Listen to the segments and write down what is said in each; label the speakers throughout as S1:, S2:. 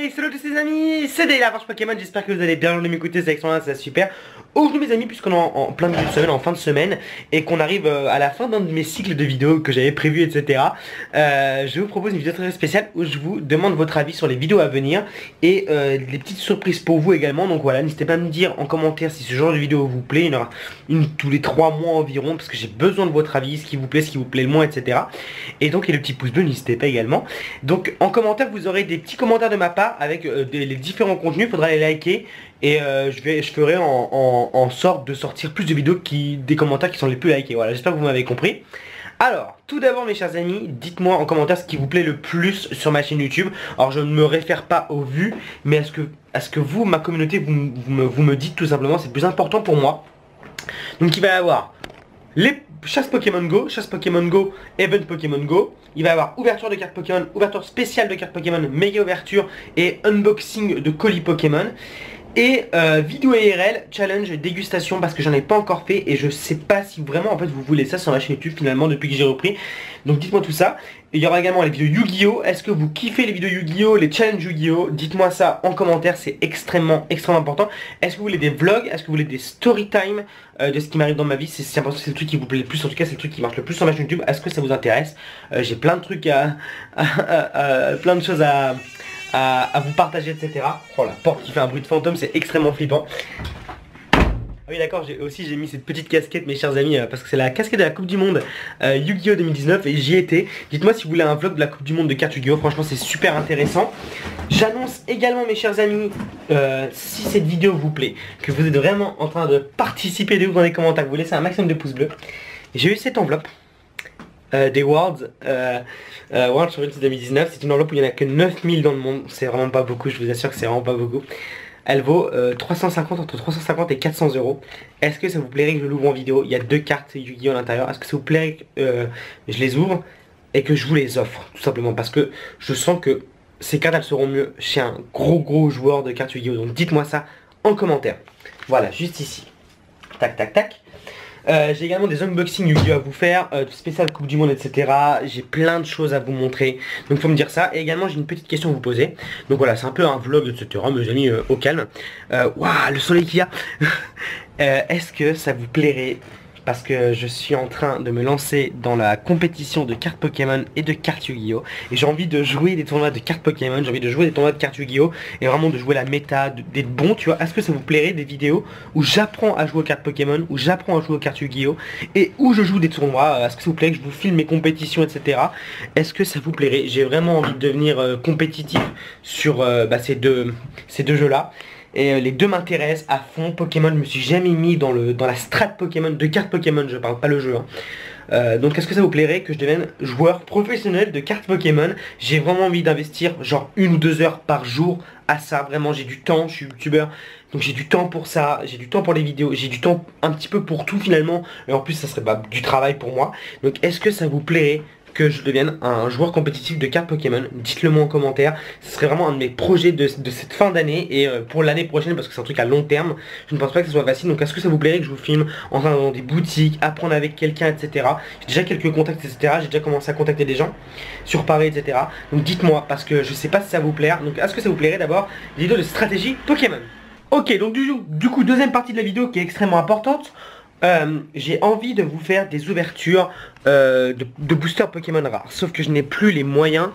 S1: Hey, salut tous les amis, c'est Day, la Forge Pokémon, j'espère que vous allez bien, je m'écouter, c'est excellent, c'est super. Aujourd'hui mes amis, puisqu'on est en plein milieu de semaine, en fin de semaine, et qu'on arrive à la fin d'un de mes cycles de vidéos que j'avais prévu, etc. Je vous propose une vidéo très spéciale où je vous demande votre avis sur les vidéos à venir et des petites surprises pour vous également. Donc voilà, n'hésitez pas à me dire en commentaire si ce genre de vidéo vous plaît. Il y en aura une tous les 3 mois environ, parce que j'ai besoin de votre avis, ce qui vous plaît le moins, etc. Et donc, et le petit pouce bleu, n'hésitez pas également. Donc en commentaire, vous aurez des petits commentaires de ma part avec les différents contenus, il faudra les liker. Et je ferai en sorte de sortir plus de vidéos des commentaires qui sont les plus likés. Voilà, j'espère que vous m'avez compris. Alors, tout d'abord mes chers amis, dites-moi en commentaire ce qui vous plaît le plus sur ma chaîne YouTube. Alors je ne me réfère pas aux vues, mais à ce que vous, ma communauté, vous me dites tout simplement, c'est le plus important pour moi. Donc il va y avoir les chasse Pokémon Go, Event Pokémon Go. Il va y avoir ouverture de cartes Pokémon, ouverture spéciale de cartes Pokémon, méga ouverture et unboxing de colis Pokémon. Et vidéo IRL, challenge, dégustation, parce que j'en ai pas encore fait et je sais pas si vraiment en fait vous voulez ça sur ma chaîne YouTube finalement depuis que j'ai repris. Donc dites-moi tout ça. Et il y aura également les vidéos Yu-Gi-Oh! Est-ce que vous kiffez les vidéos Yu-Gi-Oh! Les challenges Yu-Gi-Oh! Dites-moi ça en commentaire, c'est extrêmement important. Est-ce que vous voulez des vlogs? Est-ce que vous voulez des story time de ce qui m'arrive dans ma vie? C'est important, c'est le truc qui vous plaît le plus, en tout cas c'est le truc qui marche le plus sur ma chaîne YouTube. Est-ce que ça vous intéresse? J'ai plein de trucs plein de choses à vous partager, etc. Oh, la porte qui fait un bruit de fantôme, c'est extrêmement flippant. Ah oui d'accord, j'ai mis cette petite casquette mes chers amis, parce que c'est la casquette de la Coupe du Monde Yu-Gi-Oh 2019 et j'y étais. Dites-moi si vous voulez un vlog de la Coupe du Monde de cartes Yu-Gi-Oh, franchement c'est super intéressant. J'annonce également mes chers amis, si cette vidéo vous plaît, que vous êtes vraiment en train de participer de vous dans les commentaires, que vous laissez un maximum de pouces bleus. J'ai eu cette enveloppe des Worlds World Championship 2019. C'est une enveloppe où il n'y en a que 9000 dans le monde. C'est vraiment pas beaucoup, je vous assure que c'est vraiment pas beaucoup. Elle vaut entre 350 et 400 €. Est-ce que ça vous plairait que je l'ouvre en vidéo? Il y a 2 cartes Yu-Gi-Oh à l'intérieur. Est-ce que ça vous plairait que je les ouvre et que je vous les offre? Tout simplement parce que je sens que ces cartes elles seront mieux chez un gros joueur de cartes Yu-Gi-Oh. Donc dites-moi ça en commentaire. Voilà, juste ici. Tac tac tac. J'ai également des unboxings Yu-Gi-Oh à vous faire, spécial Coupe du Monde, etc. J'ai plein de choses à vous montrer, donc faut me dire ça. Et également j'ai une petite question à vous poser. Donc voilà, c'est un peu un vlog, etc. Mes amis, au calme. Waouh, le soleil qu'il y a. Est-ce que ça vous plairait, parce que je suis en train de me lancer dans la compétition de cartes Pokémon et de cartes Yu-Gi-Oh! Et j'ai envie de jouer des tournois de cartes Pokémon, j'ai envie de jouer des tournois de cartes Yu-Gi-Oh! Et vraiment de jouer la méta, d'être bon, tu vois. Est-ce que ça vous plairait des vidéos où j'apprends à jouer aux cartes Pokémon, où j'apprends à jouer aux cartes Yu-Gi-Oh! Et où je joue des tournois? Est-ce que ça vous plairait que je vous filme mes compétitions, etc. Est-ce que ça vous plairait? J'ai vraiment envie de devenir compétitif sur ces deux jeux-là. Et les deux m'intéressent à fond. Pokémon, je me suis jamais mis dans la strat Pokémon, de cartes Pokémon, je parle pas le jeu. Donc est-ce que ça vous plairait que je devienne joueur professionnel de cartes Pokémon? J'ai vraiment envie d'investir genre 1 ou 2 heures par jour à ça. Vraiment j'ai du temps, je suis youtubeur. Donc j'ai du temps pour ça, j'ai du temps pour les vidéos, j'ai du temps un petit peu pour tout finalement. Et en plus ça serait du travail pour moi. Donc est-ce que ça vous plairait que je devienne un joueur compétitif de cartes Pokémon? Dites-le moi en commentaire. Ce serait vraiment un de mes projets de cette fin d'année et pour l'année prochaine, parce que c'est un truc à long terme. Je ne pense pas que ce soit facile. Donc est-ce que ça vous plairait que je vous filme en train dans des boutiques, apprendre avec quelqu'un, etc. J'ai déjà quelques contacts, etc. J'ai déjà commencé à contacter des gens sur Paris, etc. Donc dites-moi, parce que je sais pas si ça vous plaire. Donc est-ce que ça vous plairait d'abord des vidéos de stratégie Pokémon? Ok, donc du coup deuxième partie de la vidéo qui est extrêmement importante. J'ai envie de vous faire des ouvertures de boosters Pokémon rares. Sauf que je n'ai plus les moyens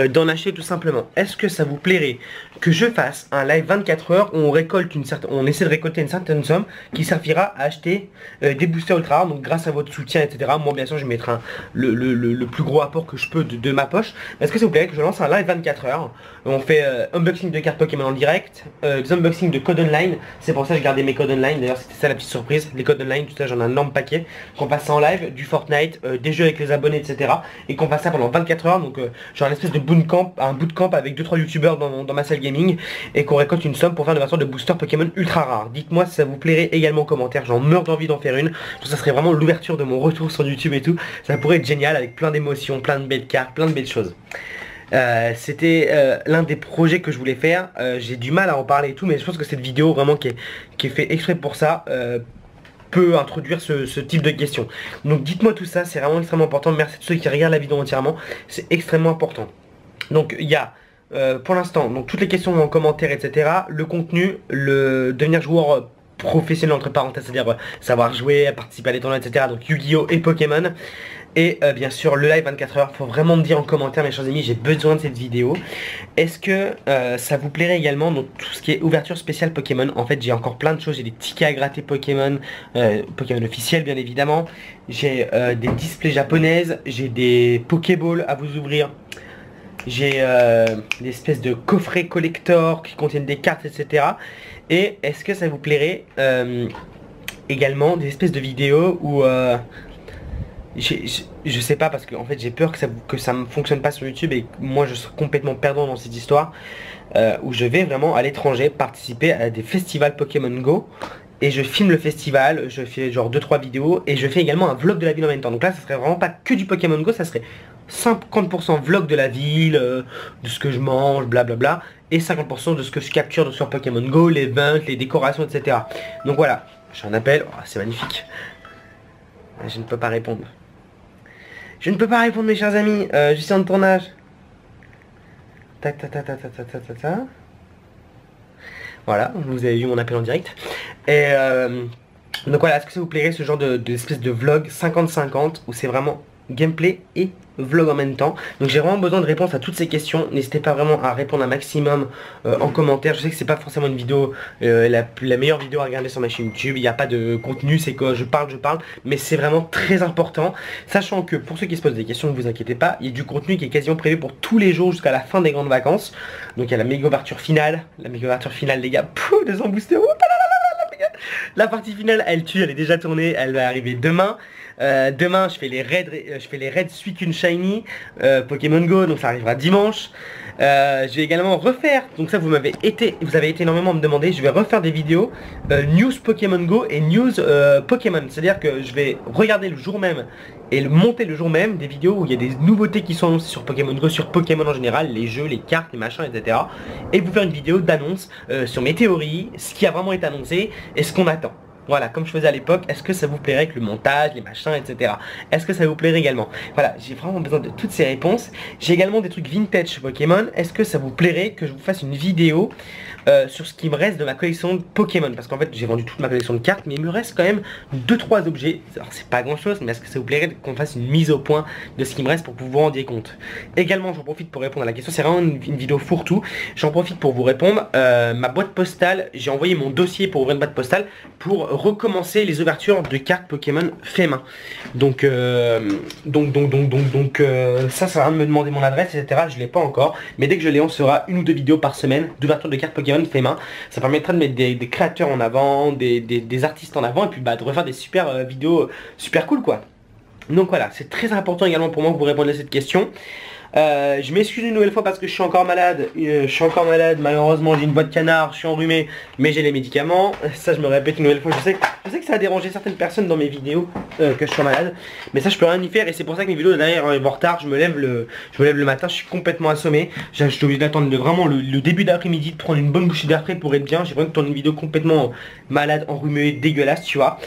S1: d'en acheter tout simplement. Est-ce que ça vous plairait que je fasse un live 24 heures où on essaie de récolter une certaine somme qui servira à acheter des boosters ultra rares? Donc grâce à votre soutien, etc. Moi bien sûr je mettrai le plus gros apport que je peux de ma poche. Est-ce que ça vous plairait que je lance un live 24 heures? On fait unboxing de cartes Pokémon en direct, des unboxing de codes online. C'est pour ça que je gardais mes codes online. D'ailleurs c'était ça la petite surprise. Les codes online, tout ça j'en ai un énorme paquet. Qu'on passe ça en live, du Fortnite, des jeux avec les abonnés, etc. Et qu'on fasse ça pendant 24 heures. Donc genre une espèce de bootcamp, un bootcamp avec 2-3 youtubeurs dans ma salle gaming. Et qu'on récolte une somme pour faire une version de booster Pokémon ultra rare. Dites-moi si ça vous plairait également en commentaire. J'en meurs d'envie d'en faire une. Ça serait vraiment l'ouverture de mon retour sur YouTube et tout. Ça pourrait être génial avec plein d'émotions, plein de belles cartes, plein de belles choses. C'était l'un des projets que je voulais faire. J'ai du mal à en parler et tout, mais je pense que cette vidéo vraiment qui est fait exprès pour ça peut introduire ce type de questions. Donc dites-moi tout ça, c'est vraiment extrêmement important. Merci à tous ceux qui regardent la vidéo entièrement, c'est extrêmement important. Donc il y a pour l'instant, donc toutes les questions en commentaire, etc. Le contenu, le devenir joueur professionnel entre parenthèses, c'est-à-dire savoir jouer, participer à des tournois, etc. Donc Yu-Gi-Oh et Pokémon. Et bien sûr le live 24 heures. Faut vraiment me dire en commentaire, mes chers amis, j'ai besoin de cette vidéo. Est-ce que ça vous plairait également, donc tout ce qui est ouverture spéciale Pokémon? En fait j'ai encore plein de choses, j'ai des tickets à gratter Pokémon, Pokémon officiels bien évidemment. J'ai des displays japonaises, j'ai des Pokéballs à vous ouvrir. J'ai des espèces de coffrets collector qui contiennent des cartes, etc. Et est-ce que ça vous plairait également des espèces de vidéos où je sais pas, parce que en fait j'ai peur que ça ne fonctionne pas sur YouTube et que moi je serai complètement perdant dans cette histoire, où je vais vraiment à l'étranger participer à des festivals Pokémon Go. Et je filme le festival, je fais genre 2-3 vidéos et je fais également un vlog de la ville en même temps. Donc là ça serait vraiment pas que du Pokémon Go, ça serait 50% vlog de la ville, de ce que je mange, blablabla, et 50% de ce que je capture sur Pokémon Go, les events, les décorations, etc. Donc voilà, j'ai un appel, oh, c'est magnifique. Je ne peux pas répondre. Je ne peux pas répondre mes chers amis, je suis en tournage. Tac tac tac tac tac tac tac tac. Voilà, vous avez vu mon appel en direct. Et donc voilà, est-ce que ça vous plairait ce genre d'espèce de vlog 50-50 où c'est vraiment gameplay et vlog en même temps? Donc j'ai vraiment besoin de réponses à toutes ces questions. N'hésitez pas vraiment à répondre un maximum en commentaire. Je sais que c'est pas forcément une vidéo, la meilleure vidéo à regarder sur ma chaîne YouTube. Il n'y a pas de contenu, c'est que je parle, mais c'est vraiment très important. Sachant que pour ceux qui se posent des questions, ne vous inquiétez pas, il y a du contenu qui est quasiment prévu pour tous les jours jusqu'à la fin des grandes vacances. Donc il y a la méga ouverture finale. La méga ouverture finale les gars, 200 boosters. La partie finale elle tue, elle est déjà tournée, elle va arriver demain. Demain je fais les raids Suicune Shiny Pokémon Go, donc ça arrivera dimanche. Je vais également refaire, donc ça vous avez été énormément à me demander, je vais refaire des vidéos news Pokémon Go et news Pokémon. C'est à dire que je vais regarder le jour même et monter le jour même des vidéos où il y a des nouveautés qui sont annoncées sur Pokémon Go, sur Pokémon en général, les jeux, les cartes, les machins, etc. Et vous faire une vidéo d'annonce sur mes théories, ce qui a vraiment été annoncé et ce qu'on attend. Voilà, comme je faisais à l'époque, est-ce que ça vous plairait avec le montage, les machins, etc. Est-ce que ça vous plairait également? Voilà, j'ai vraiment besoin de toutes ces réponses. J'ai également des trucs vintage Pokémon. Est-ce que ça vous plairait que je vous fasse une vidéo sur ce qui me reste de ma collection de Pokémon? Parce qu'en fait, j'ai vendu toute ma collection de cartes, mais il me reste quand même 2-3 objets. Alors, c'est pas grand chose, mais est-ce que ça vous plairait qu'on fasse une mise au point de ce qui me reste pour que vous vous rendiez compte? Également, j'en profite pour répondre à la question. C'est vraiment une vidéo fourre-tout. J'en profite pour vous répondre. Ma boîte postale, j'ai envoyé mon dossier pour ouvrir une boîte postale pour recommencer les ouvertures de cartes Pokémon fait main. Donc ça sert à rien de me demander mon adresse, etc. Je l'ai pas encore, mais dès que je l'ai, on sera 1 ou 2 vidéos par semaine d'ouverture de cartes Pokémon fait main. Ça permettra de mettre des créateurs en avant, des artistes en avant, et puis bah de refaire des super vidéos super cool quoi. Donc voilà, c'est très important également pour moi que vous répondiez à cette question. Je m'excuse une nouvelle fois parce que je suis encore malade. Malheureusement j'ai une voix de canard, je suis enrhumé, mais j'ai les médicaments. Ça je me répète une nouvelle fois, je sais que ça a dérangé certaines personnes dans mes vidéos que je sois malade. Mais ça je peux rien y faire et c'est pour ça que mes vidéos derrière vont en retard. Je me lève le matin, je suis complètement assommé. Je suis obligé d'attendre vraiment le début d'après-midi, de prendre une bonne bouchée d'air frais pour être bien. J'ai besoin de tourner une vidéo complètement malade, enrhumé, dégueulasse, tu vois.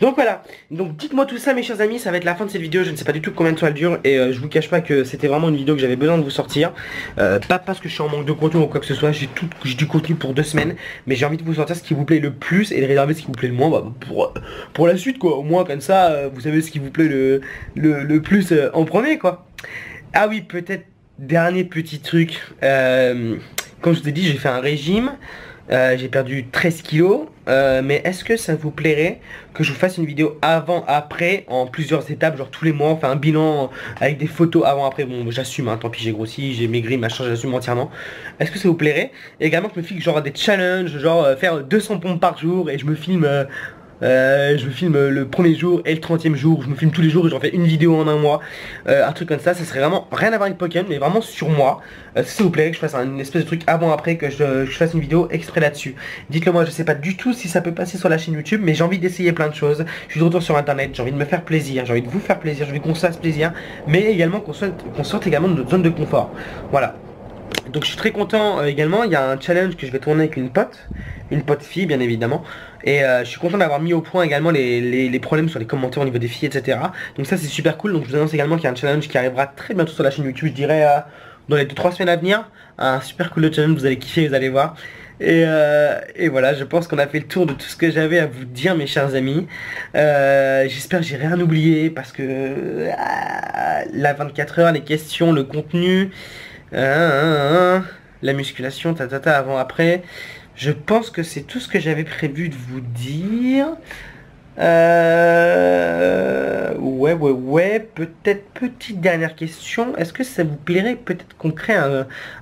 S1: Donc voilà, donc dites-moi tout ça mes chers amis, ça va être la fin de cette vidéo, je ne sais pas du tout combien de temps elle dure et je vous cache pas que c'était vraiment une vidéo que j'avais besoin de vous sortir. Pas parce que je suis en manque de contenu ou quoi que ce soit, j'ai du contenu pour 2 semaines, mais j'ai envie de vous sortir ce qui vous plaît le plus et de réserver ce qui vous plaît le moins bah, pour la suite quoi, au moins comme ça vous savez ce qui vous plaît le plus en premier quoi. Ah oui, peut-être dernier petit truc, comme je vous ai dit j'ai fait un régime. J'ai perdu 13 kilos, mais est-ce que ça vous plairait que je vous fasse une vidéo avant-après en plusieurs étapes, genre tous les mois, enfin un bilan avec des photos avant-après. Bon j'assume, hein, tant pis j'ai grossi, j'ai maigri, machin, j'assume entièrement. Est-ce que ça vous plairait? Et également que je me fixe genre des challenges, genre faire 200 pompes par jour et je me filme le premier jour et le 30e jour, je me filme tous les jours et j'en fais une vidéo en un mois, un truc comme ça serait vraiment rien à voir avec Pokémon mais vraiment sur moi. Si ça vous plairait que je fasse une espèce de truc avant-après, que je fasse une vidéo exprès là-dessus, dites-le moi, je sais pas du tout si ça peut passer sur la chaîne YouTube mais j'ai envie d'essayer plein de choses, je suis de retour sur internet, j'ai envie de me faire plaisir, j'ai envie de vous faire plaisir, j'ai envie qu'on se fasse plaisir, mais également qu'on sorte également de notre zone de confort, voilà. Donc je suis très content également, il y a un challenge que je vais tourner avec une pote fille bien évidemment. Et je suis content d'avoir mis au point également les problèmes sur les commentaires au niveau des filles etc. Donc ça c'est super cool, donc je vous annonce également qu'il y a un challenge qui arrivera très bientôt sur la chaîne YouTube, je dirais dans les 2-3 semaines à venir. Un super cool challenge, vous allez kiffer, vous allez voir. Et voilà, je pense qu'on a fait le tour de tout ce que j'avais à vous dire, mes chers amis. J'espère que j'ai rien oublié, parce que la 24 heures, les questions, le contenu, la musculation, avant, après. Je pense que c'est tout ce que j'avais prévu de vous dire. Ouais, peut-être petite dernière question. Est-ce que ça vous plairait peut-être qu'on crée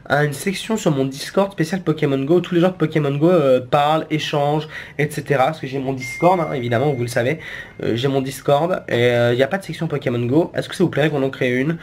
S1: une section sur mon Discord spécial Pokémon Go où tous les gens de Pokémon Go parlent, échangent, etc. Parce que j'ai mon Discord, hein, évidemment, vous le savez. J'ai mon Discord et il n'y a pas de section Pokémon Go. Est-ce que ça vous plairait qu'on en crée une?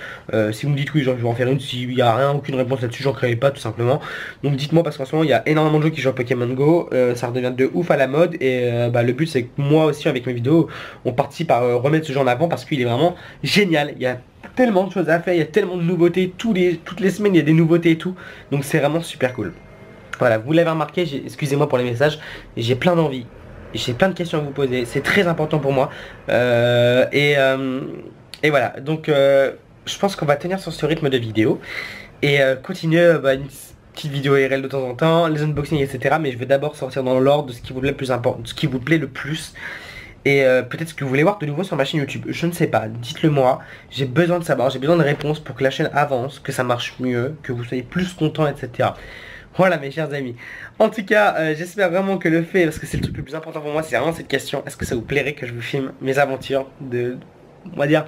S1: Si vous me dites oui, genre, je vais en faire une. S'il n'y a rien, aucune réponse là-dessus, j'en créerai pas tout simplement. Donc dites-moi, parce qu'en ce moment, il y a énormément de gens qui jouent à Pokémon Go. Ça redevient de ouf à la mode. Et le but, c'est que moi aussi, avec mes vidéos, on participe à remettre ce jeu en avant parce qu'il est vraiment génial. Il y a tellement de choses à faire, il y a tellement de nouveautés, toutes les semaines il y a des nouveautés et tout, donc c'est vraiment super cool. Voilà, vous l'avez remarqué, excusez-moi pour les messages, j'ai plein d'envie, j'ai plein de questions à vous poser, c'est très important pour moi. Et voilà, donc je pense qu'on va tenir sur ce rythme de vidéo et continuer une petite vidéo IRL de temps en temps, les unboxings, etc. Mais je vais d'abord sortir dans l'ordre de ce qui vous plaît le plus important, de ce qui vous plaît le plus. Et peut-être ce que vous voulez voir de nouveau sur ma chaîne YouTube, je ne sais pas, dites-le moi, j'ai besoin de savoir, j'ai besoin de réponses pour que la chaîne avance, que ça marche mieux, que vous soyez plus content, etc. Voilà mes chers amis. En tout cas, j'espère vraiment que le fait, parce que c'est le truc le plus important pour moi, c'est vraiment cette question, est-ce que ça vous plairait que je vous filme mes aventures on va dire,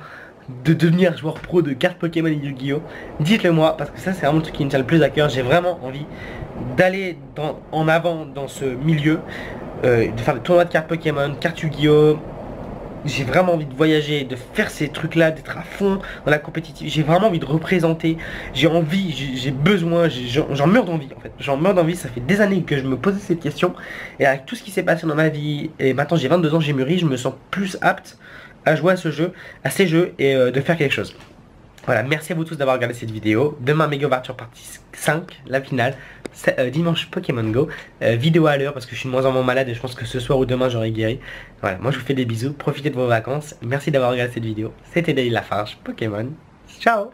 S1: de devenir joueur pro de cartes Pokémon et Yu-Gi-Oh! Dites-le moi, parce que ça c'est vraiment le truc qui me tient le plus à cœur, j'ai vraiment envie d'aller en avant dans ce milieu. De faire des tournois de cartes Pokémon, cartes Yu-Gi-Oh! J'ai vraiment envie de voyager, de faire ces trucs là, d'être à fond dans la compétitive. J'ai vraiment envie de représenter, j'ai envie, j'ai besoin, j'en meurs d'envie en fait. J'en meurs d'envie, ça fait des années que je me posais cette question. Et avec tout ce qui s'est passé dans ma vie, et maintenant j'ai 22 ans, j'ai mûri, je me sens plus apte à jouer à ce jeu, à ces jeux et de faire quelque chose. Voilà, merci à vous tous d'avoir regardé cette vidéo. Demain, Méga Ouverture partie 5, la finale. Dimanche Pokémon Go. Vidéo à l'heure parce que je suis de moins en moins malade et je pense que ce soir ou demain j'aurai guéri. Voilà, moi je vous fais des bisous. Profitez de vos vacances. Merci d'avoir regardé cette vidéo. C'était Daily Lafarge Pokémon. Ciao.